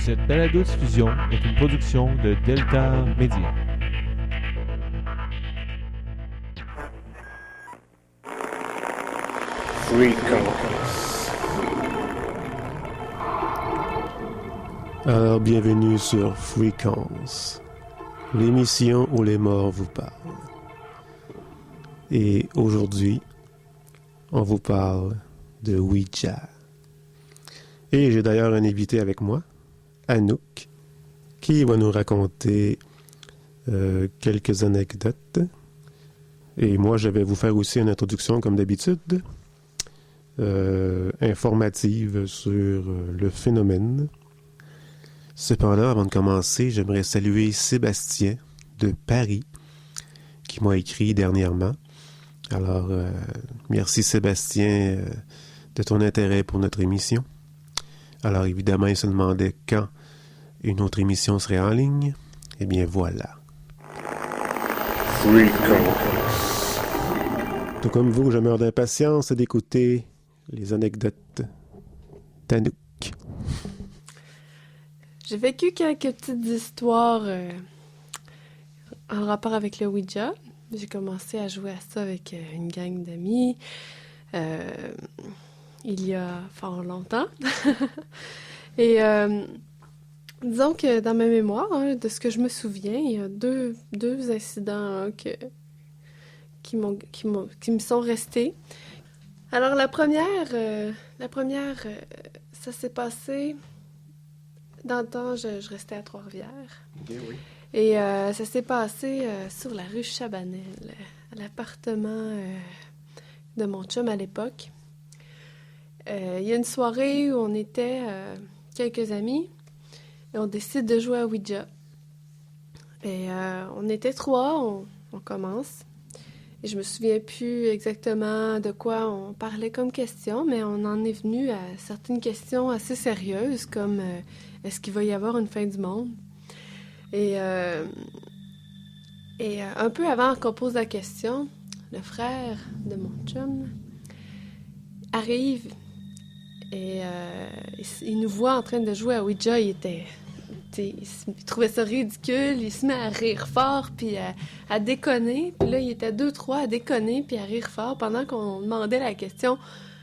Cette balado-diffusion est une production de Delta Media. Alors, bienvenue sur Fréquence, l'émission où les morts vous parlent. Et aujourd'hui, on vous parle de Ouija. Et j'ai d'ailleurs un invité avec moi, Anouk, qui va nous raconter quelques anecdotes. Et moi, je vais vous faire aussi une introduction, comme d'habitude, informative sur le phénomène. Cependant, avant de commencer, j'aimerais saluer Sébastien de Paris, qui m'a écrit dernièrement. Alors, merci Sébastien de ton intérêt pour notre émission. Alors, évidemment, il se demandait quand une autre émission serait en ligne. Eh bien, voilà. Tout comme vous, je meurs d'impatience d'écouter les anecdotes d'Anouk. J'ai vécu quelques petites histoires en rapport avec le Ouija. J'ai commencé à jouer à ça avec une gang d'amis il y a fort longtemps. Et disons que dans ma mémoire, de ce que je me souviens, il y a deux incidents qui me sont restés. Alors la première, ça s'est passé... Dans le temps, je restais à Trois-Rivières. Ok, oui. Et ça s'est passé sur la rue Chabanel, à l'appartement de mon chum à l'époque. Il y a une soirée où on était quelques amis et on décide de jouer à Ouija. Et on était trois, on commence. Et je me souviens plus exactement de quoi on parlait comme question, mais on en est venu à certaines questions assez sérieuses, comme est-ce qu'il va y avoir une fin du monde? Et un peu avant qu'on pose la question, le frère de mon chum arrive et il nous voit en train de jouer à Ouija. Il trouvait ça ridicule, il se met à rire fort, puis à déconner. Puis là, il était 2-3 à déconner, puis à rire fort, pendant qu'on demandait la question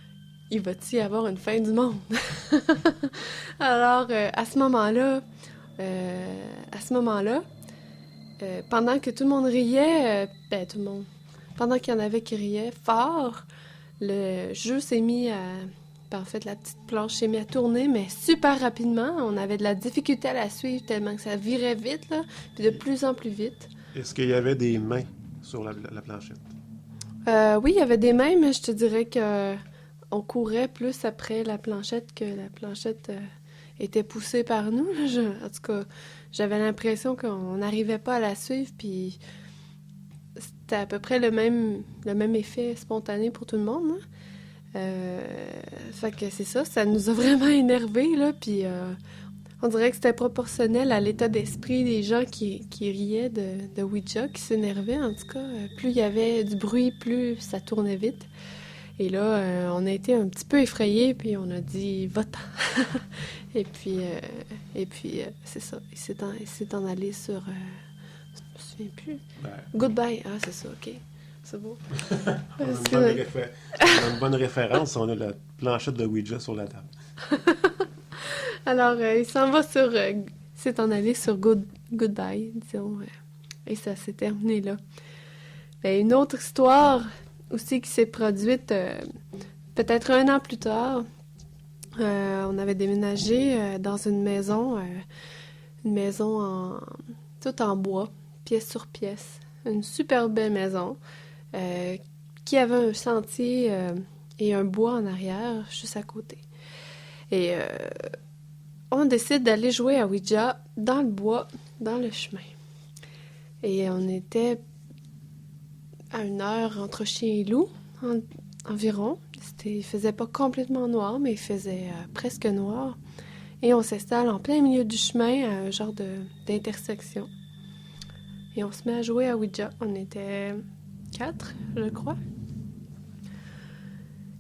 « Il va-t-il y avoir une fin du monde? » Alors, à ce moment-là, pendant que tout le monde riait, pendant qu'il y en avait qui riaient fort, le jeu s'est mis à... En fait, la petite planche s'est mise à tourner, mais super rapidement. On avait de la difficulté à la suivre tellement que ça virait vite, là, puis de plus en plus vite. Est-ce qu'il y avait des mains sur la planchette? Oui, il y avait des mains, mais je te dirais que on courait plus après la planchette que la planchette était poussée par nous. En tout cas, j'avais l'impression qu'on n'arrivait pas à la suivre, puis c'était à peu près le même effet spontané pour tout le monde, hein. Fait que c'est ça nous a vraiment énervés, là, puis on dirait que c'était proportionnel à l'état d'esprit des gens qui riaient de Ouija, qui s'énervaient, en tout cas. Plus il y avait du bruit, plus ça tournait vite. Et là, on a été un petit peu effrayés, puis on a dit « Va-t'en! » Et puis, c'est ça. Il s'est en allé sur... je me souviens plus. Goodbye. Ah, c'est ça, OK. C'est beau. On a une bonne référence, on a la planchette de Ouija sur la table. Alors, il s'en en allé sur Goodbye, disons, et ça s'est terminé là. Ben, une autre histoire aussi qui s'est produite peut-être 1 an plus tard. On avait déménagé dans une maison toute en bois, pièce sur pièce. Une super belle maison. Qui avait un sentier et un bois en arrière, juste à côté. Et on décide d'aller jouer à Ouija dans le bois, dans le chemin. Et on était à 1 heure entre chien et loup, environ. Il faisait pas complètement noir, mais il faisait presque noir. Et on s'installe en plein milieu du chemin, à un genre d'intersection. Et on se met à jouer à Ouija. On était 4, je crois.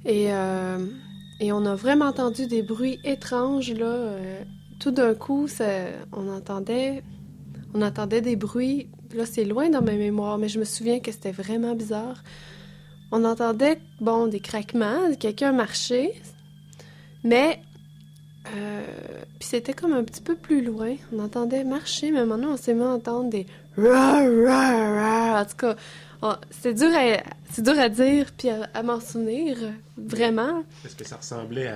Et on a vraiment entendu des bruits étranges, là, tout d'un coup, on entendait des bruits. Là, c'est loin dans ma mémoire, mais je me souviens que c'était vraiment bizarre. On entendait, des craquements, quelqu'un marchait, mais puis c'était comme un petit peu plus loin. On entendait marcher, mais maintenant on s'est mis à entendre des ra ra ra. En tout cas, c'est dur à dire puis à m'en souvenir, vraiment. Est-ce que ça ressemblait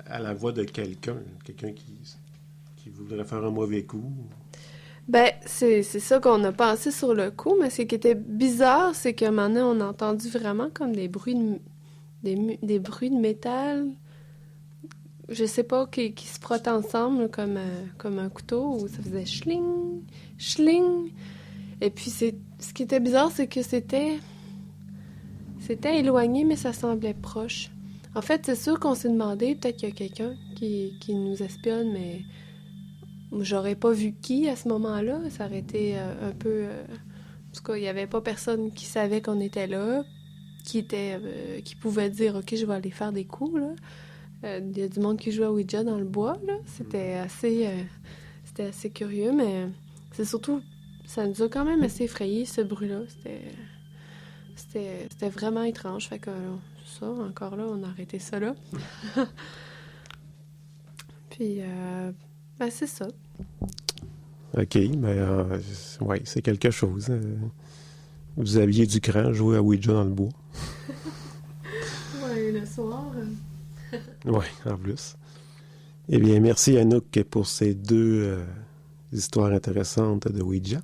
à la voix de quelqu'un qui voudrait faire un mauvais coup? Ben, c'est ça qu'on a pensé sur le coup, mais ce qui était bizarre, c'est que maintenant on a entendu vraiment comme des bruits des bruits de métal. Je sais pas, qui se frottent ensemble comme un couteau, où ça faisait schling, schling. Et puis, ce qui était bizarre, c'est que c'était éloigné, mais ça semblait proche. En fait, c'est sûr qu'on s'est demandé, peut-être qu'il y a quelqu'un qui nous espionne, mais j'aurais pas vu qui à ce moment-là. Ça aurait été un peu... en tout cas, il y avait pas personne qui savait qu'on était là, qui pouvait dire « Ok, je vais aller faire des coups, là ». Il y a du monde qui jouait à Ouija dans le bois, là. C'était assez curieux, mais c'est surtout... Ça nous a quand même assez effrayé, ce bruit-là. C'était vraiment étrange. Fait que ça, encore là, on a arrêté ça là. Puis, c'est ça. OK, ouais, c'est quelque chose. Vous aviez du cran, jouer à Ouija dans le bois. Ouais, le soir... Oui, en plus. Eh bien, merci Anouk pour ces deux histoires intéressantes de Ouija.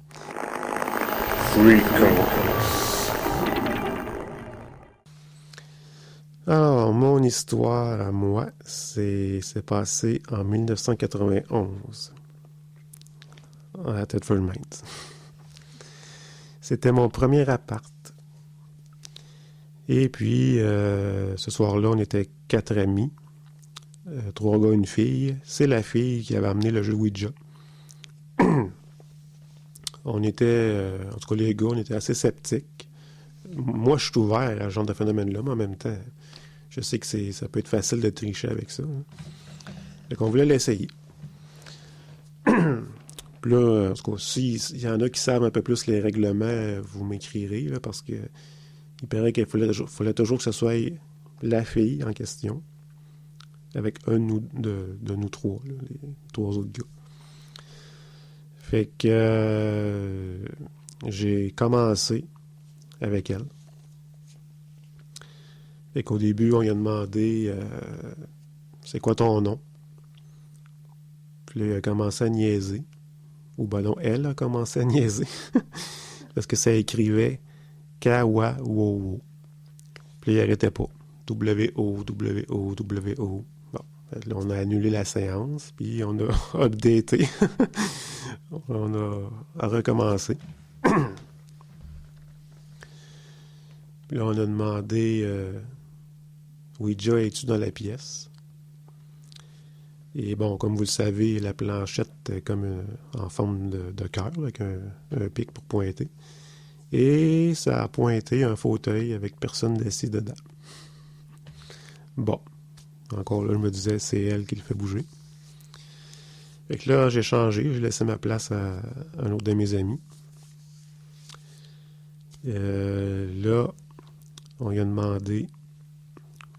Alors, mon histoire à moi, c'est passé en 1991 à Thetford Mines. C'était mon premier appart. Et puis, ce soir-là, on était 4 amis, 3 gars, une fille. C'est la fille qui avait amené le jeu Ouija. On était, en tout cas les gars, on était assez sceptiques. Moi, je suis ouvert à ce genre de phénomène-là, mais en même temps, je sais que ça peut être facile de tricher avec ça. Donc, on voulait l'essayer. Puis là, en tout cas, s'il y en a qui savent un peu plus les règlements, vous m'écrirez, là, parce que il paraît qu'il fallait toujours que ce soit la fille en question, avec un de nous trois, là, les 3 autres gars. Fait que j'ai commencé avec elle. Fait qu'au début, on lui a demandé c'est quoi ton nom? Puis là, il a commencé à niaiser. Ou ben non, elle a commencé à niaiser. Parce que ça écrivait Kawa-wo-wo. Puis il n'arrêtait pas. W-O, W-O, W-O. Bon, là, on a annulé la séance, puis on a updaté. On a recommencé. Puis là, on a demandé Ouija, es-tu dans la pièce? Et bon, comme vous le savez, la planchette est comme en forme de cœur, avec un pic pour pointer. Et ça a pointé un fauteuil avec personne assis dedans. Bon, encore là, je me disais, c'est elle qui le fait bouger. Fait que là, j'ai changé, j'ai laissé ma place à un autre de mes amis. Là, on lui a demandé,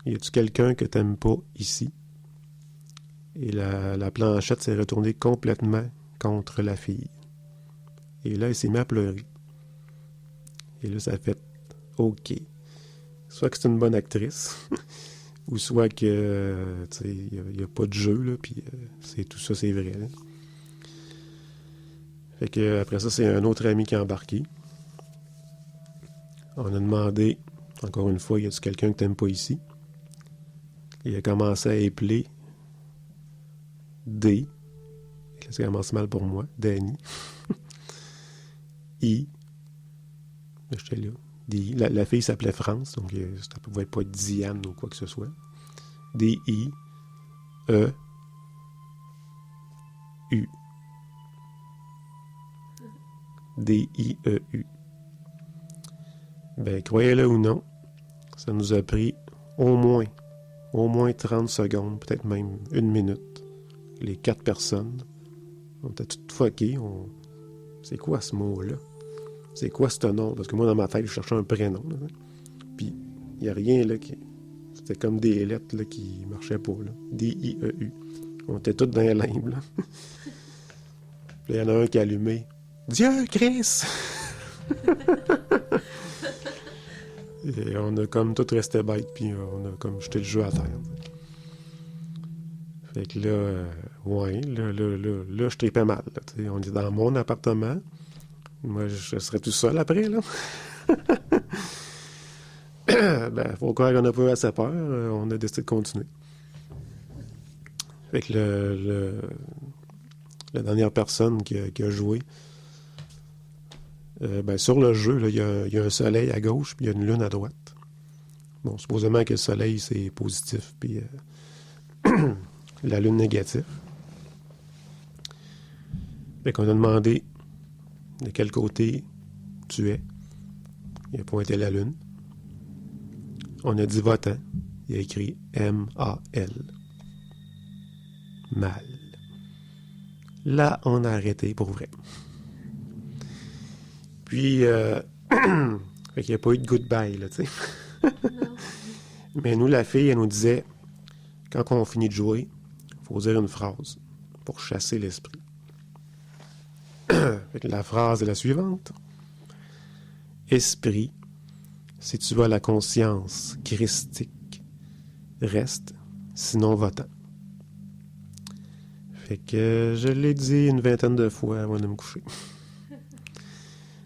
y a-tu quelqu'un que t'aimes pas ici? Et la planchette s'est retournée complètement contre la fille. Et là, elle s'est mise à pleurer. Et là, ça a fait OK. Soit que c'est une bonne actrice, ou soit que, tu sais, il n'y a pas de jeu, là, puis c'est tout ça, c'est vrai. Là. Fait que après ça, c'est un autre ami qui a embarqué. On a demandé, encore une fois, y a-tu quelqu'un que t'aimes pas ici? Il a commencé à épeler D. Là, ça commence mal pour moi. Danny. I. Là, j'étais là. D. La fille s'appelait France, donc ça pouvait pas être Diane ou quoi que ce soit. D. I. E. U. D. I. E. U. Ben, croyez-le ou non, ça nous a pris au moins 30 secondes, peut-être même 1 minute, les 4 personnes, On était tout fuckés. C'est quoi ce mot-là? C'est quoi ce nom? Parce que moi, dans ma tête, je cherchais un prénom. Là. Puis, il n'y a rien là qui... C'était comme des lettres là, qui marchaient pas. Là. D-I-E-U. On était tous dans les limbes. Là. Puis, il y en a un qui a allumé. Dieu, Chris! Et on a comme tout resté bête, puis on a comme jeté le jeu à terre. Fait que là, là, je tripais mal. Là, on est dans mon appartement. Moi, je serais tout seul après, là. Ben, faut croire qu'on a pas eu assez peur. On a décidé de continuer. Fait que la dernière personne qui a joué, ben, sur le jeu, il y a un soleil à gauche, puis il y a une lune à droite. Bon, supposément que le soleil, c'est positif, puis la lune négative. Fait qu'on a demandé de quel côté tu es. Il a pointé la lune. On a dit votant. Il a écrit M-A-L. Mal. Là, on a arrêté pour vrai. Puis, fait qu'il n'y a pas eu de goodbye, là, tu sais. Mais nous, la fille, elle nous disait, quand on finit de jouer, il faut dire une phrase pour chasser l'esprit. Fait que la phrase est la suivante. Esprit, si tu as la conscience christique, reste, sinon va-t'en. Fait que je l'ai dit une vingtaine de fois avant de me coucher.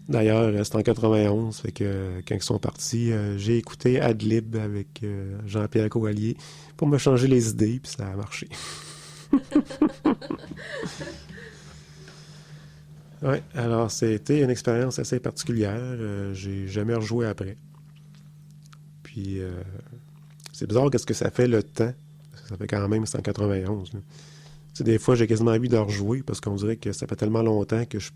D'ailleurs, c'est en 91, fait que quand ils sont partis, j'ai écouté Adlib avec Jean-Pierre Coallier pour me changer les idées, puis ça a marché. Ouais, alors c'était une expérience assez particulière. J'ai jamais rejoué après. Puis c'est bizarre qu'est-ce que ça fait le temps. Ça fait quand même, c'est en 91. Là. Tu sais, des fois, j'ai quasiment envie de rejouer parce qu'on dirait que ça fait tellement longtemps que je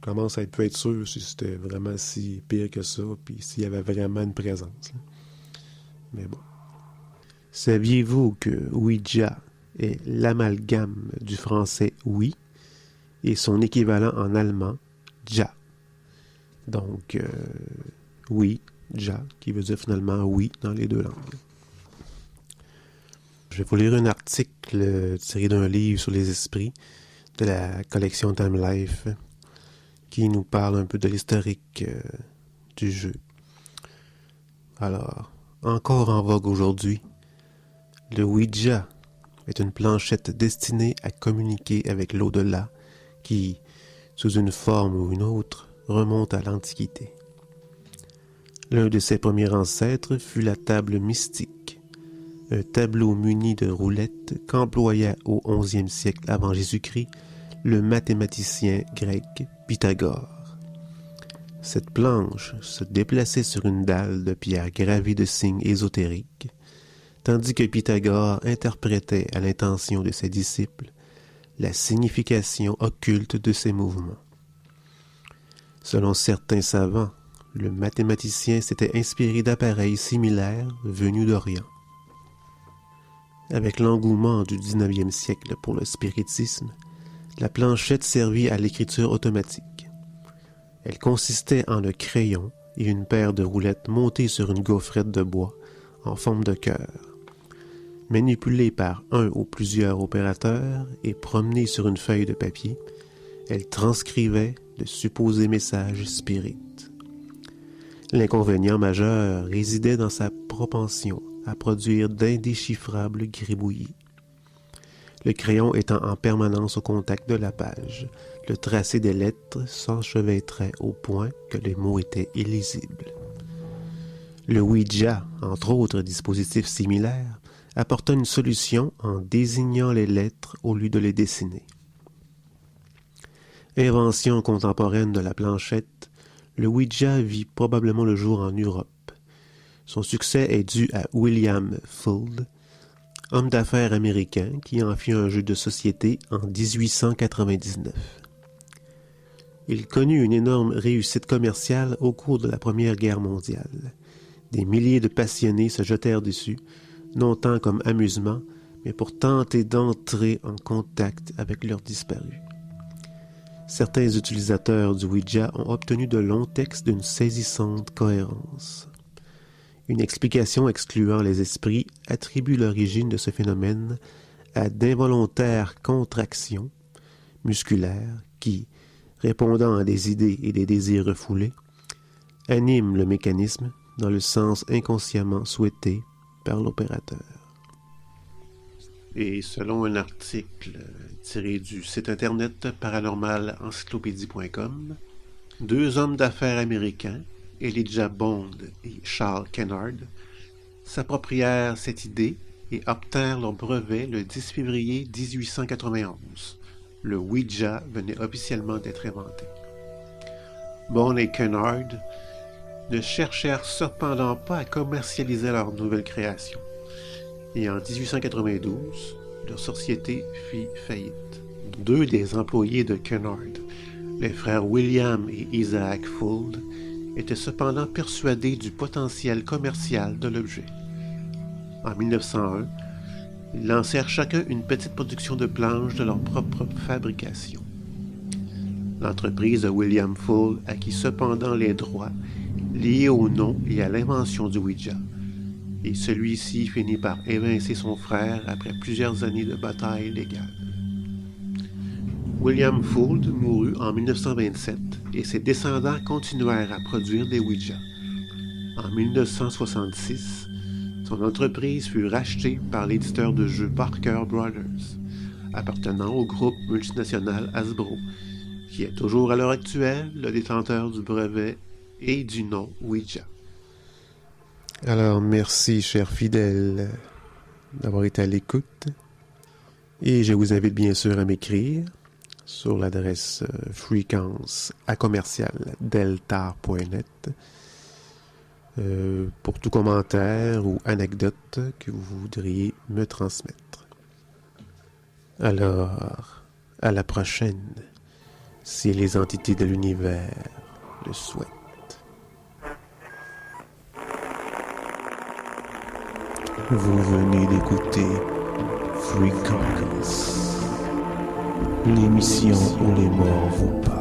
commence à être sûr si c'était vraiment si pire que ça, puis s'il y avait vraiment une présence. Là. Mais bon. Saviez-vous que Ouija est l'amalgame du français oui et son équivalent en allemand ja? Donc, oui, ja, qui veut dire finalement oui dans les deux langues. Je vais vous lire un article tiré d'un livre sur les esprits de la collection Time Life qui nous parle un peu de l'historique du jeu. Alors, encore en vogue aujourd'hui, le Ouija est une planchette destinée à communiquer avec l'au-delà qui, sous une forme ou une autre, remonte à l'Antiquité. L'un de ses premiers ancêtres fut la table mystique, un tableau muni de roulettes qu'employa au XIe siècle avant Jésus-Christ le mathématicien grec Pythagore. Cette planche se déplaçait sur une dalle de pierre gravée de signes ésotériques, tandis que Pythagore interprétait à l'intention de ses disciples la signification occulte de ces mouvements. Selon certains savants, le mathématicien s'était inspiré d'appareils similaires venus d'Orient. Avec l'engouement du XIXe siècle pour le spiritisme, la planchette servit à l'écriture automatique. Elle consistait en un crayon et une paire de roulettes montées sur une gaufrette de bois en forme de cœur. Manipulée par un ou plusieurs opérateurs et promenée sur une feuille de papier, elle transcrivait de supposés messages spirites. L'inconvénient majeur résidait dans sa propension à produire d'indéchiffrables gribouillis. Le crayon étant en permanence au contact de la page, le tracé des lettres s'enchevêtrait au point que les mots étaient illisibles. Le Ouija, entre autres dispositifs similaires, apporta une solution en désignant les lettres au lieu de les dessiner. Invention contemporaine de la planchette, le Ouija vit probablement le jour en Europe. Son succès est dû à William Fuld, homme d'affaires américain qui en fit un jeu de société en 1899. Il connut une énorme réussite commerciale au cours de la Première Guerre mondiale. Des milliers de passionnés se jetèrent dessus, non tant comme amusement, mais pour tenter d'entrer en contact avec leurs disparus. certains utilisateurs du Ouija ont obtenu de longs textes d'une saisissante cohérence. Une explication excluant les esprits attribue l'origine de ce phénomène à d'involontaires contractions musculaires qui, répondant à des idées et des désirs refoulés, animent le mécanisme dans le sens inconsciemment souhaité par l'opérateur. Et selon un article tiré du site internet paranormalencyclopédie.com, 2 hommes d'affaires américains, Elijah Bond et Charles Kennard, s'approprièrent cette idée et obtinrent leur brevet le 10 février 1891. Le Ouija venait officiellement d'être inventé. Bond et Kennard ne cherchèrent cependant pas à commercialiser leur nouvelle création. Et en 1892, leur société fit faillite. 2 des employés de Kennard, les frères William et Isaac Fuld, étaient cependant persuadés du potentiel commercial de l'objet. En 1901, ils lancèrent chacun une petite production de planches de leur propre fabrication. L'entreprise de William Fuld acquit cependant les droits liés au nom et à l'invention du Ouija, et celui-ci finit par évincer son frère après plusieurs années de bataille légale. William Fuld mourut en 1927 et ses descendants continuèrent à produire des Ouija. En 1966, son entreprise fut rachetée par l'éditeur de jeux Parker Brothers, appartenant au groupe multinational Hasbro, qui est toujours à l'heure actuelle le détenteur du brevet et du nom Ouija. Alors, merci, chers fidèles, d'avoir été à l'écoute. Et je vous invite bien sûr à m'écrire sur l'adresse fréquence@deltar.net pour tout commentaire ou anecdote que vous voudriez me transmettre. Alors, à la prochaine, si les entités de l'univers le souhaitent. Vous venez d'écouter Frequence, l'émission où les morts vous parlent.